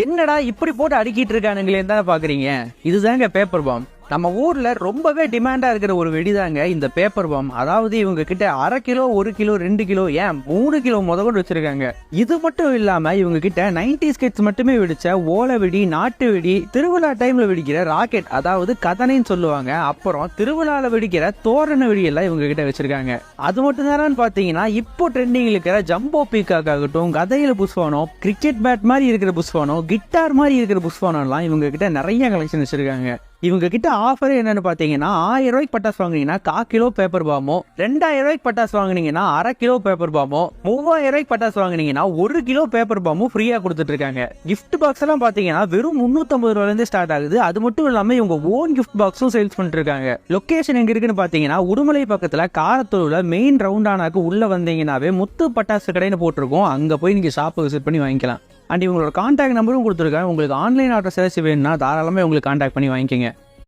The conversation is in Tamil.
என்னடா இப்படி போட்டு அடிக்கிட்டு இருக்கானுங்களே தான் பாக்குறீங்க. இதுதாங்க பேப்பர் பாம். நம்ம ஊர்ல ரொம்பவே டிமாண்டா இருக்கிற ஒரு வெடிதாங்க இந்த பேப்பர் பாம். அதாவது இவங்க கிட்ட 1/2 கிலோ 1 கிலோ 2 கிலோ ஏன் 3 கிலோ முதற்கொண்டு வச்சிருக்காங்க. இது மட்டும் இல்லாம இவங்க கிட்ட 90s கிட்ஸ் மட்டுமே வெடிச்ச ஓலை வெடி, நாட்டு வெடி, திருவிழா டைம்ல வெடிக்கிற ராக்கெட் அதாவது கதனைன்னு சொல்லுவாங்க, அப்புறம் திருவிழால வெடிக்கிற தோரண வெடி எல்லாம் இவங்க கிட்ட வச்சிருக்காங்க. அது மட்டும் தான் பாத்தீங்கன்னா இப்போ ட்ரெண்டிங் இருக்கிற ஜம்போ பீகாக் ஆகட்டும், கதையில புஷ்வானம், கிரிக்கெட் பேட் மாதிரி இருக்கிற புஷ்வானம், கிட்டார் மாதிரி இருக்கிற புஷ்வானம் எல்லாம் இவங்க கிட்ட நிறைய கலெக்ஷன் வச்சிருக்காங்க. இவங்க கிட்ட ஆஃபர் என்னன்னு பாத்தீங்கன்னா 1000 ரூபாய்க்கு பட்டாசு வாங்குனீங்கன்னா 1/4 கிலோ பேப்பர் பாமோ, 2000 ரூபாய்க்கு பட்டாசு வாங்குனீங்கன்னா 1/2 கிலோ பேப்பர் பாமோ, 3000 ரூபாய்க்கு பட்டாசு வாங்குனீங்கன்னா 1 கிலோ பேப்பர் பாமோ ஃப்ரீயா கொடுத்துட்டு இருக்காங்க. கிஃப்ட் பாக்ஸ் எல்லாம் பாத்தீங்கன்னா வெறும் 350 ரூபாயில இருந்து ஸ்டார்ட் ஆகுது. அது மட்டும் இல்லாம இவங்க ஓன் கிஃப்ட் பாக்ஸும் சேல்ஸ் பண்ணிட்டு இருக்காங்க. லொகேஷன் எங்க இருக்குன்னு பாத்தீங்கன்னா உடுமலை பக்கத்துல காரத்தூர்ல மெயின் ரவுண்டானாக்கு உள்ள வந்தீங்கன்னாவே முத்து பட்டாசு கடைன்னு போட்டிருக்கோம். அங்க போய் நீங்க ஷாப் விசிட் பண்ணி வாங்கிக்கலாம். அண்ட் இவங்களோட கான்டாக்ட் நம்பரும் கொடுத்துருக்காங்க. உங்களுக்கு ஆன்லைன் ஆர்டர் ஏதாச்சும் வேணும்னா தாராளமாக உங்களுக்கு கான்டாக்ட் பண்ணி வாங்கிக்கோங்க.